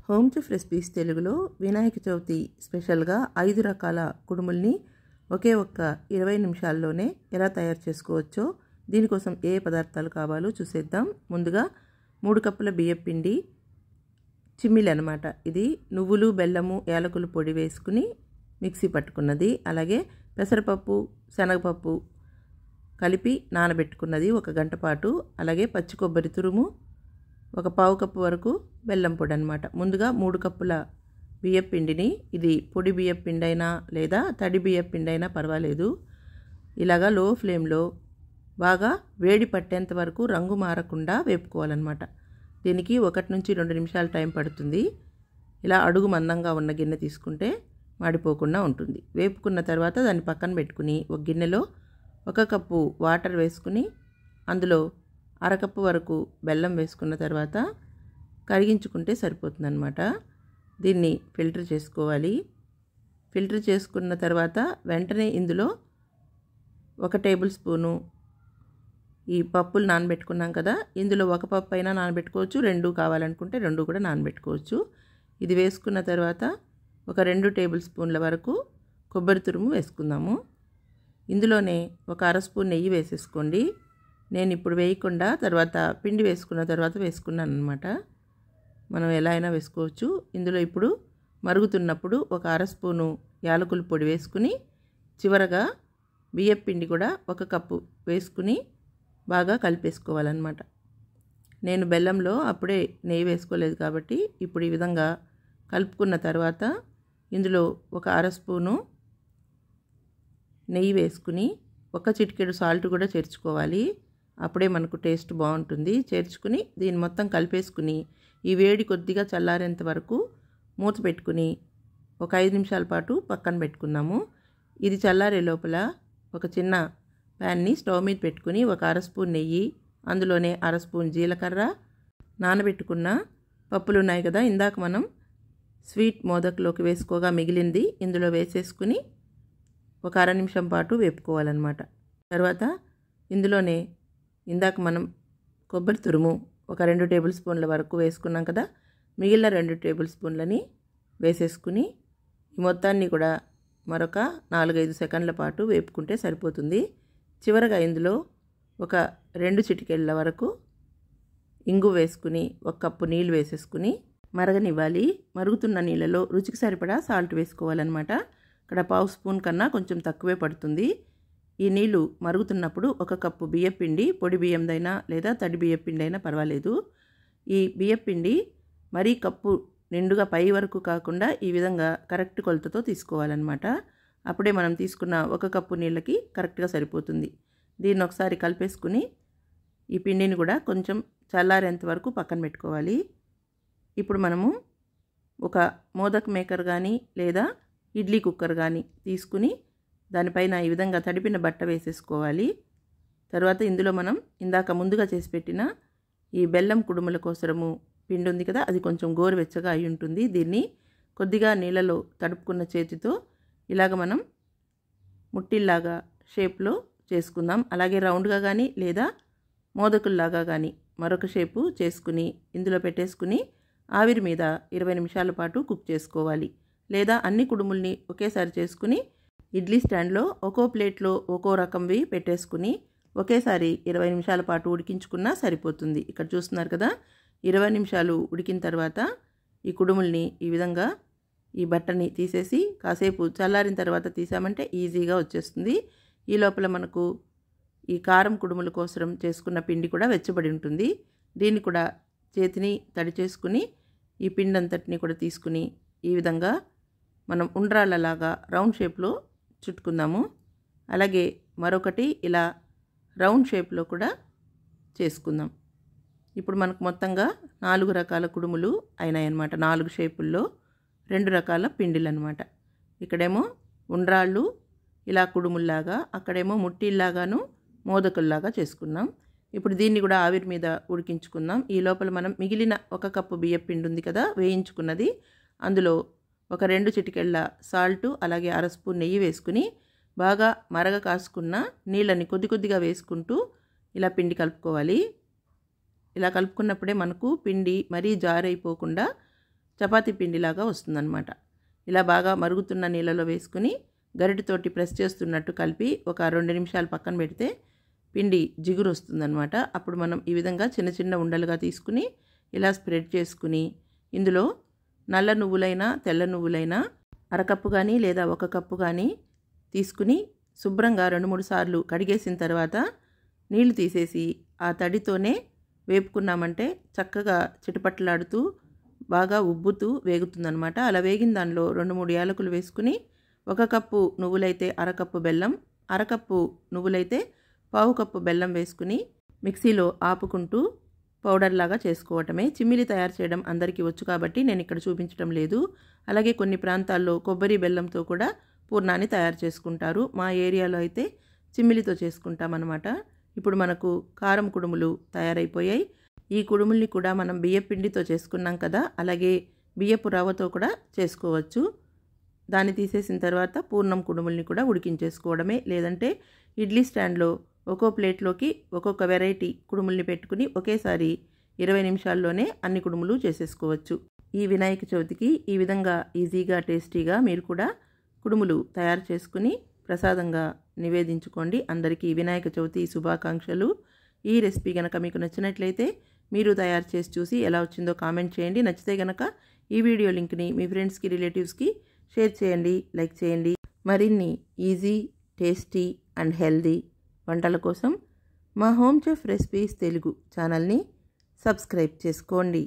Home chef recipes తెలుగులో వినాయక చవితి స్పెషల్గా 5 రకాల కుడుముల్ని ఒకే ఒక్క 20 నిమిషాల్లోనే ఎలా తయారు చేసుకోవచ్చో దీనికోసం ఏ పదార్థాలు కావాలో చూసేద్దాం. ముందుగా 3 కప్పుల బియ్యం పిండి, చిమ్మిలి అన్నమాట. ఇది నువ్వులు, బెల్లము, యాలకుల పొడి వేసుకుని మిక్సీ పట్టుకున్నది. అలాగే పెసరపప్పు, శనగపప్పు కలిపి నానబెట్టుకున్నది 1 గంట పాటు. అలాగే పచ్చి కొబ్బరి తురుము, 1/4 కప్పు వరకు బెల్లం పొడి అన్నమాట. ముందుగా 3 కప్పుల బియ్యం పిండిని, ఇది పొడి బియ్యం పిండి అయినా లేదా తడి బియ్యం పిండి అయినా పర్వాలేదు, ఇలాగా లో ఫ్లేమ్లో బాగా వేడి పట్టేంత వరకు రంగు మారకుండా వేపుకోవాలన్నమాట. దీనికి 1 నుంచి 2 నిమిషాలు టైం పడుతుంది. ఇలా అడుగు మందంగా ఉన్న గిన్నె తీసుకుంటే మాడిపోకుండా ఉంటుంది. వేపుకున్న తర్వాత దాన్ని పక్కన పెట్టుకుని ఒక గిన్నెలో 1 కప్పు వాటర్ వేసుకుని అందులో 1/2 కప్పు వరకు బెల్లం వేసుకున్న తర్వాత కరిగించుకుంటే సరిపోతుందన్నమాట. దీన్ని ఫిల్టర్ చేసుకోవాలి. ఫిల్టర్ చేసుకున్న తర్వాత వెంటనే ఇందులో 1 టేబుల్ స్పూను ఈ పప్పులు నానబెట్టుకున్నాం కదా, ఇందులో 1 పప్పు అయినా నానబెట్టుకోవచ్చు, 2 కావాలనుకుంటే 2 కూడా నానబెట్టుకోవచ్చు. ఇది వేసుకున్న తర్వాత ఒక 2 టేబుల్ స్పూన్ల వరకు కొబ్బరి తురుము వేసుకుందాము. ఇందులోనే 1/2 స్పూన్ నెయ్యి వేసేసుకోండి. నేను ఇప్పుడు వేయకుండా తర్వాత పిండి వేసుకున్న తర్వాత వేసుకున్నాను అన్నమాట. మనం ఎలా అయినా వేసుకోవచ్చు. ఇందులో ఇప్పుడు మరుగుతున్నప్పుడు 1/2 స్పూను యాలకుల పొడి వేసుకుని చివరగా బియ్యం పిండి కూడా 1 కప్పు వేసుకుని బాగా కలిపేసుకోవాలన్నమాట. నేను బెల్లంలో అప్పుడే నెయ్యి వేసుకోలేదు కాబట్టి ఇప్పుడు ఈ విధంగా కలుపుకున్న తర్వాత ఇందులో 1/2 స్పూను నెయ్యి వేసుకుని 1 చిటికెడు సాల్ట్ కూడా చేర్చుకోవాలి. అప్పుడే మనకు టేస్ట్ బాగుంటుంది. చేర్చుకుని దీన్ని మొత్తం కలిపేసుకుని ఈ వేడి కొద్దిగా చల్లారేంత వరకు మూత పెట్టుకుని ఒక 5 నిమిషాల పాటు పక్కన పెట్టుకున్నాము. ఇది చల్లారే లోపల ఒక చిన్న ప్యాన్ని స్టవ్ మీద పెట్టుకుని 1/2 స్పూన్ నెయ్యి, అందులోనే 1/2 స్పూన్ జీలకర్ర, నానబెట్టుకున్న పప్పులు ఉన్నాయి కదా, ఇందాక మనం స్వీట్ మోదక్లోకి వేసుకోగా మిగిలింది ఇందులో వేసేసుకుని ఒక 1/2 నిమిషం పాటు వేపుకోవాలన్నమాట. తర్వాత ఇందులోనే ఇందాక మనం కొబ్బరి తురుము ఒక 2 టేబుల్ స్పూన్ల వరకు వేసుకున్నాం కదా, మిగిలిన 2 టేబుల్ స్పూన్లని వేసేసుకుని ఈ మొత్తాన్ని కూడా మరొక 4-5 సెకండ్ల పాటు వేపుకుంటే సరిపోతుంది. చివరగా ఇందులో ఒక 2 చిటికెళ్ళ వరకు ఇంగు వేసుకుని 1 కప్పు నీళ్ళు వేసేసుకుని మరగనివ్వాలి. మరుగుతున్న నీళ్ళలో రుచికి సరిపడా సాల్ట్ వేసుకోవాలన్నమాట. ఇక్కడ 1/2 స్పూన్ కన్నా కొంచెం తక్కువే పడుతుంది. ఈ నీళ్ళు మరుగుతున్నప్పుడు 1 కప్పు బియ్యం పిండి, పొడి బియ్యందైనా లేదా తడి బియ్యం పిండి అయినా పర్వాలేదు. ఈ బియ్యం పిండి మరీ కప్పు నిండుగా పై వరకు కాకుండా ఈ విధంగా కరెక్ట్ కొలతతో తీసుకోవాలన్నమాట. అప్పుడే మనం తీసుకున్న 1 కప్పు నీళ్ళకి కరెక్ట్గా సరిపోతుంది. దీన్ని ఒకసారి కలిపేసుకుని ఈ పిండిని కూడా కొంచెం చల్లారేంత వరకు పక్కన పెట్టుకోవాలి. ఇప్పుడు మనము ఒక మోదక్ మేకర్ కానీ లేదా ఇడ్లీ కుక్కర్ కానీ తీసుకుని దానిపైన ఈ విధంగా తడిపిన బట్ట వేసేసుకోవాలి. తర్వాత ఇందులో మనం ఇందాక ముందుగా చేసి పెట్టిన ఈ బెల్లం కుడుముల కోసరము పిండి ఉంది కదా, అది కొంచెం గోరువెచ్చగా అయి ఉంటుంది. దీన్ని కొద్దిగా నీళ్ళలో తడుపుకున్న చేతితో ఇలాగ మనం ముట్టిల్లాగా షేప్లో చేసుకుందాం. అలాగే రౌండ్గా కానీ లేదా మోదకుల్లాగా కానీ మరొక షేపు చేసుకుని ఇందులో పెట్టేసుకుని ఆవిరి మీద 20 నిమిషాల పాటు కుక్ చేసుకోవాలి. లేదా అన్ని కుడుముల్ని ఒకేసారి చేసుకుని ఇడ్లీ స్టాండ్లో ఒక్కో ప్లేట్లో ఒక్కో రకంవి పెట్టేసుకుని ఒకేసారి 20 నిమిషాల పాటు ఉడికించుకున్నా సరిపోతుంది. ఇక్కడ చూస్తున్నారు కదా, 20 నిమిషాలు ఉడికిన తర్వాత ఈ కుడుముల్ని ఈ విధంగా ఈ బట్టని తీసేసి కాసేపు చల్లారిన తర్వాత తీసామంటే ఈజీగా వచ్చేస్తుంది. ఈ లోపల మనకు ఈ కారం కుడుముల కోసం చేసుకున్న పిండి కూడా వెచ్చబడి ఉంటుంది. దీన్ని కూడా చేతిని తడి చేసుకుని ఈ పిండి అంతటిని కూడా తీసుకుని ఈ విధంగా మనం ఉండ్రాళ్ళలాగా రౌండ్ షేప్లో చుట్టుకుందాము. అలాగే మరొకటి ఇలా రౌండ్ షేప్లో కూడా చేసుకుందాం. ఇప్పుడు మనకు మొత్తంగా 4 రకాల కుడుములు అయినాయి అన్నమాట. 4 షేపుల్లో 2 రకాల పిండిలు అన్నమాట. ఇక్కడేమో ఉండ్రాళ్ళు ఇలా కుడుముల్లాగా, అక్కడేమో ముట్టిల్లాగాను మోదకుల్లాగా చేసుకున్నాం. ఇప్పుడు దీన్ని కూడా ఆవిరి మీద ఉడికించుకుందాం. ఈ లోపల మనం మిగిలిన 1 కప్పు బియ్యం పిండి ఉంది కదా వేయించుకున్నది, అందులో ఒక 2 చిటికెళ్ళ సాల్టు అలాగే 1/2 స్పూన్ నెయ్యి వేసుకుని బాగా మరగ కాసుకున్న నీళ్ళని కొద్ది కొద్దిగా వేసుకుంటూ ఇలా పిండి కలుపుకోవాలి. ఇలా కలుపుకున్నప్పుడే మనకు పిండి మరీ జారైపోకుండా చపాతీ పిండిలాగా వస్తుందన్నమాట. ఇలా బాగా మరుగుతున్న నీళ్ళలో వేసుకుని గరిటెతోటి ప్రెస్ చేస్తున్నట్టు కలిపి ఒక 2 నిమిషాలు పక్కన పెడితే పిండి జిగురు వస్తుందన్నమాట. అప్పుడు మనం ఈ విధంగా చిన్న చిన్న ఉండలుగా తీసుకుని ఇలా స్ప్రెడ్ చేసుకుని ఇందులో నల్ల నువ్వులైనా తెల్ల నువ్వులైనా అరకప్పు కానీ లేదా 1 కప్పు కానీ తీసుకుని శుభ్రంగా 2-3 సార్లు కడిగేసిన తర్వాత నీళ్లు తీసేసి ఆ తడితోనే వేపుకున్నామంటే చక్కగా చిటపట్లాడుతూ బాగా ఉబ్బుతూ వేగుతుందన్నమాట. అలా వేగిన దానిలో 2-3 యాలకులు వేసుకుని 1 కప్పు నువ్వులైతే అరకప్పు బెల్లం, అరకప్పు నువ్వులైతే పావు కప్పు బెల్లం వేసుకుని మిక్సీలో ఆపుకుంటూ పౌడర్ లాగా చేసుకోవటమే. చిమ్మిలి తయారు చేయడం అందరికీ వచ్చు కాబట్టి నేను ఇక్కడ చూపించడం లేదు. అలాగే కొన్ని ప్రాంతాల్లో కొబ్బరి బెల్లంతో కూడా పూర్ణాన్ని తయారు చేసుకుంటారు. మా ఏరియాలో అయితే చిమ్మిలితో చేసుకుంటామన్నమాట. ఇప్పుడు మనకు కారం కుడుములు తయారైపోయాయి. ఈ కుడుముల్ని కూడా మనం బియ్యపు పిండితో చేసుకున్నాం కదా, అలాగే బియ్యపు రవ్వతో కూడా చేసుకోవచ్చు. దాన్ని తీసేసిన తర్వాత పూర్ణం కుడుముల్ని కూడా ఉడికించేసుకోవడమే. లేదంటే ఇడ్లీ స్టాండ్లో ఒక్కో ప్లేట్లోకి ఒక్కొక్క వెరైటీ కుడుముల్ని పెట్టుకుని ఒకేసారి 20 నిమిషాల్లోనే అన్ని కుడుములు చేసేసుకోవచ్చు. ఈ వినాయక చవితికి ఈ విధంగా ఈజీగా టేస్టీగా మీరు కూడా కుడుములు తయారు చేసుకుని ప్రసాదంగా నివేదించుకోండి. అందరికీ వినాయక చవితి శుభాకాంక్షలు. ఈ రెసిపీ కనుక మీకు నచ్చినట్లయితే మీరు తయారు చేసి చూసి ఎలా వచ్చిందో కామెంట్ చేయండి. నచ్చితే కనుక ఈ వీడియో లింక్ని మీ ఫ్రెండ్స్కి రిలేటివ్స్కి షేర్ చేయండి, లైక్ చేయండి. మరిన్ని ఈజీ, టేస్టీ అండ్ హెల్దీ వంటల కోసం మా హోమ్ చెఫ్ రెసిపీస్ తెలుగు ఛానల్ని సబ్స్క్రైబ్ చేసుకోండి.